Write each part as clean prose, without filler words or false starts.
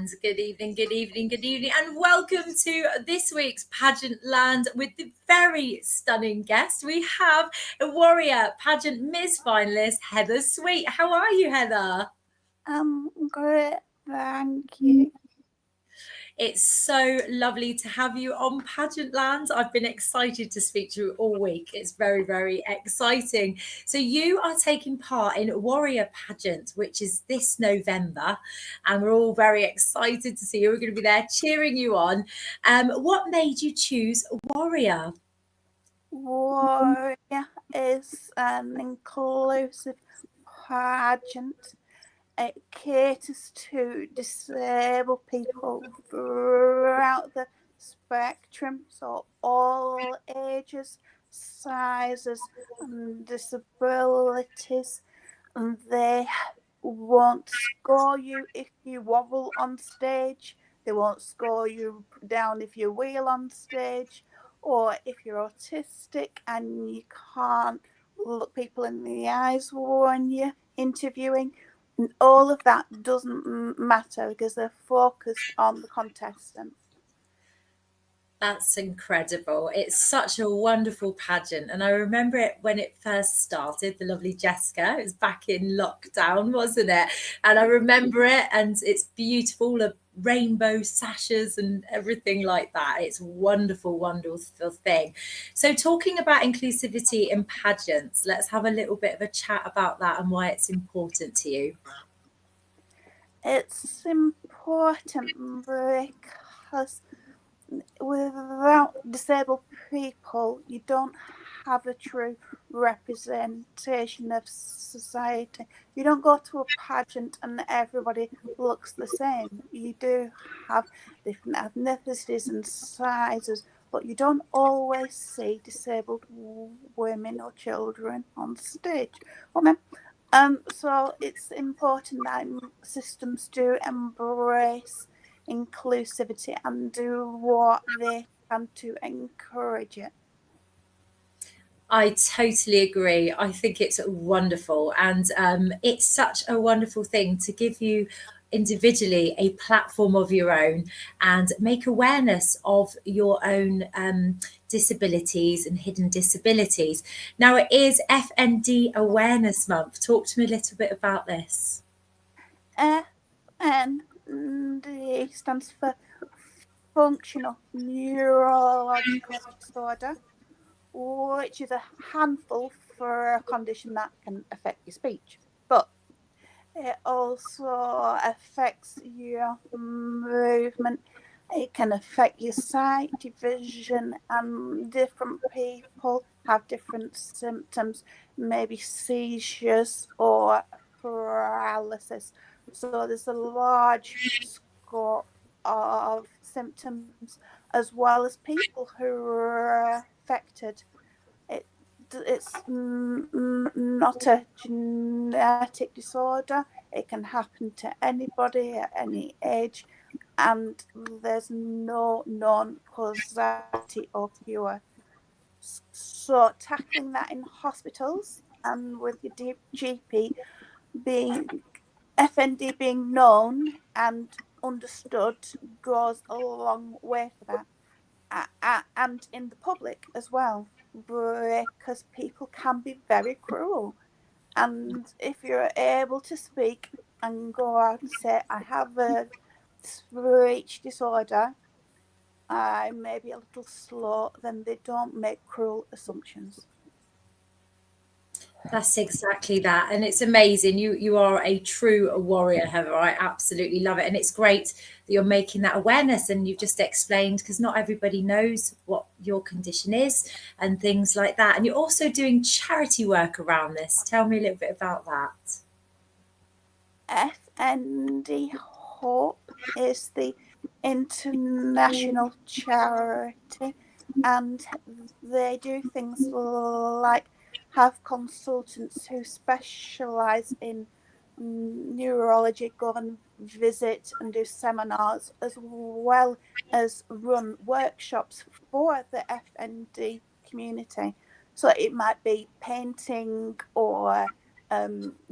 And good evening, good evening, good evening, and welcome to this week's Pageant Land with the very stunning guest. We have a warrior pageant Miss finalist, Heather Sweet. How are you, Heather? Great, thank you. It's so lovely to have you on Pageant Land. I've been excited to speak to you all week. It's very, very exciting. So you are taking part in Warrior Pageant, which is this November, and we're all very excited to see you. We're going to be there cheering you on. What made you choose Warrior? Warrior is an inclusive pageant. It caters to disabled people throughout the spectrum, so all ages, sizes, and disabilities. And they won't score you if you wobble on stage. They won't score you down if you wheel on stage, or if you're autistic and you can't look people in the eyes when you're interviewing. All of that doesn't matter because they're focused on the contestant. That's incredible. It's such a wonderful pageant. And I remember it when it first started, the lovely Jessica. It was back in lockdown, wasn't it? And I remember it, and it's beautiful, the rainbow sashes and everything like that. It's a wonderful, wonderful thing. So, talking about inclusivity in pageants, let's have a little bit of a chat about that and why it's important to you. It's important because without disabled people, you don't have a true representation of society. You don't go to a pageant and everybody looks the same. You do have different ethnicities and sizes, but you don't always see disabled women or children on stage. So it's important that systems do embrace inclusivity and do what they can to encourage it. I totally agree. I think it's wonderful. And it's such a wonderful thing to give you individually a platform of your own and make awareness of your own disabilities and hidden disabilities. Now, it is FND Awareness Month. Talk to me a little bit about this. FND stands for Functional Neurological Disorder, which is a handful for a condition that can affect your speech. But it also affects your movement. It can affect your sight, your vision, and different people have different symptoms, maybe seizures or paralysis. So there's a large scope of symptoms as well as people who are affected. It's not a genetic disorder. It can happen to anybody at any age, and there's no known causality or cure. So tackling that in hospitals and with your GP being FND being known and understood goes a long way for that, and in the public as well, because people can be very cruel. And if you're able to speak and go out and say, I have a speech disorder, I may be a little slow, then they don't make cruel assumptions. That's exactly that. And it's amazing. You are a true warrior, Heather. I absolutely love it. And it's great that you're making that awareness and you've just explained because not everybody knows what your condition is and things like that. And you're also doing charity work around this. Tell me a little bit about that. FND Hope is the international charity, and they do things like have consultants who specialize in neurology go and visit and do seminars, as well as run workshops for the FND community. So it might be painting or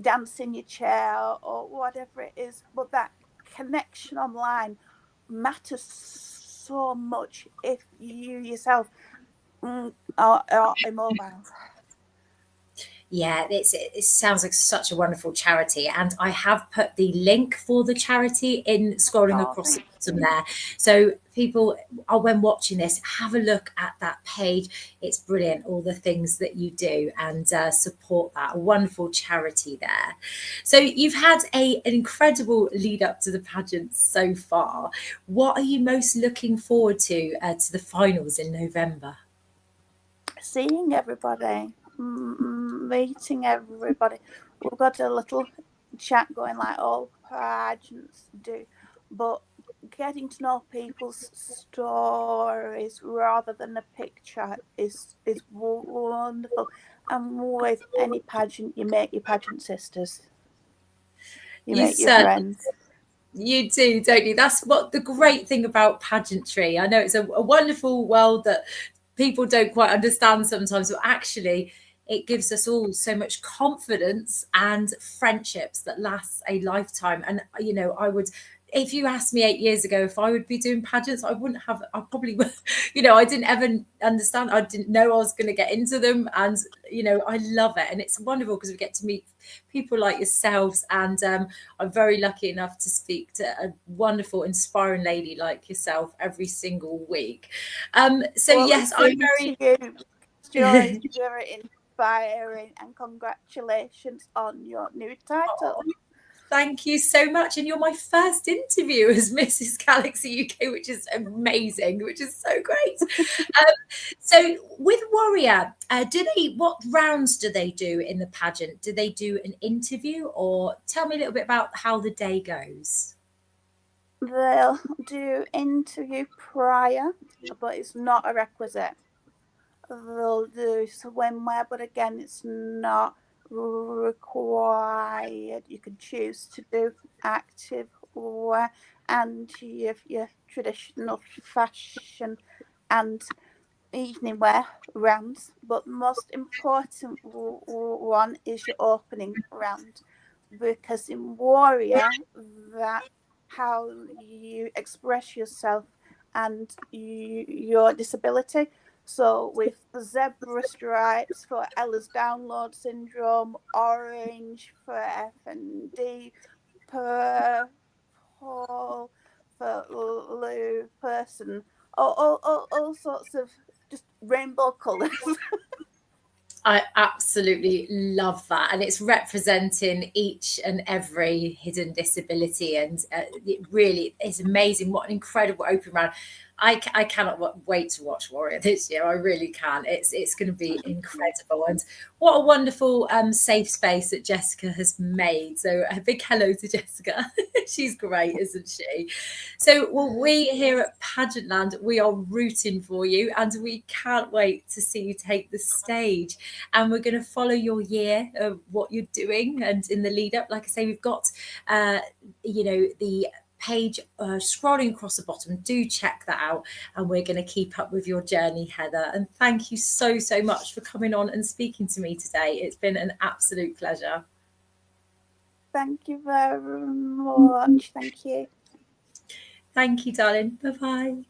dance in your chair or whatever it is, but that connection online matters so much if you yourself are immobile. Yeah, it sounds like such a wonderful charity, and I have put the link for the charity in scrolling across the bottom there. So people are, when watching this, have a look at that page. It's brilliant, all the things that you do, and support that. A wonderful charity there. So you've had an incredible lead up to the pageant so far. What are you most looking forward to the finals in November? Seeing everybody, meeting everybody. We've got a little chat going like all pageants do, but getting to know people's stories rather than a picture is wonderful. And with any pageant, you make your pageant sisters, you make your friends. You do, don't you? That's what the great thing about pageantry. I know it's a wonderful world that people don't quite understand sometimes, but actually it gives us all so much confidence and friendships that last a lifetime. And you know, I would, if you asked me 8 years ago if I would be doing pageants, I wouldn't have, I probably would, you know, I didn't ever understand, I didn't know I was going to get into them. And you know, I love it, and it's wonderful because we get to meet people like yourselves, and I'm very lucky enough to speak to a wonderful, inspiring lady like yourself every single week. So well, yes, I'm very. You're very inspiring, and congratulations on your new title. Oh, thank you so much. And you're my first interview as Mrs. Galaxy UK, which is amazing, which is so great. So with Warrior, what rounds do they do in the pageant? Do they do an interview, or tell me a little bit about how the day goes? They'll do interview prior, but it's not a requisite. They'll do swimwear, but again, it's not required. You can choose to do active wear and your traditional fashion and evening wear rounds. But the most important one is your opening round, because in Warrior, that how you express yourself and your disability. So with zebra stripes for Ella's download syndrome, orange for FND, purple for Lou person, all sorts of just rainbow colours. I absolutely love that, and it's representing each and every hidden disability, and it really is amazing. What an incredible open round! I cannot wait to watch Warrior this year. I really can. It's going to be incredible, and what a wonderful safe space that Jessica has made. So a big hello to Jessica. She's great, isn't she? So, well, we here at Pageantland, we are rooting for you, and we can't wait to see you take the stage. And we're going to follow your year of what you're doing, and in the lead up, like I say, we've got, you know, the page scrolling across the bottom. Do check that out, and we're going to keep up with your journey, Heather. And thank you so much for coming on and speaking to me today. It's been an absolute pleasure. Thank you very much. Thank you. Thank you, darling. Bye bye.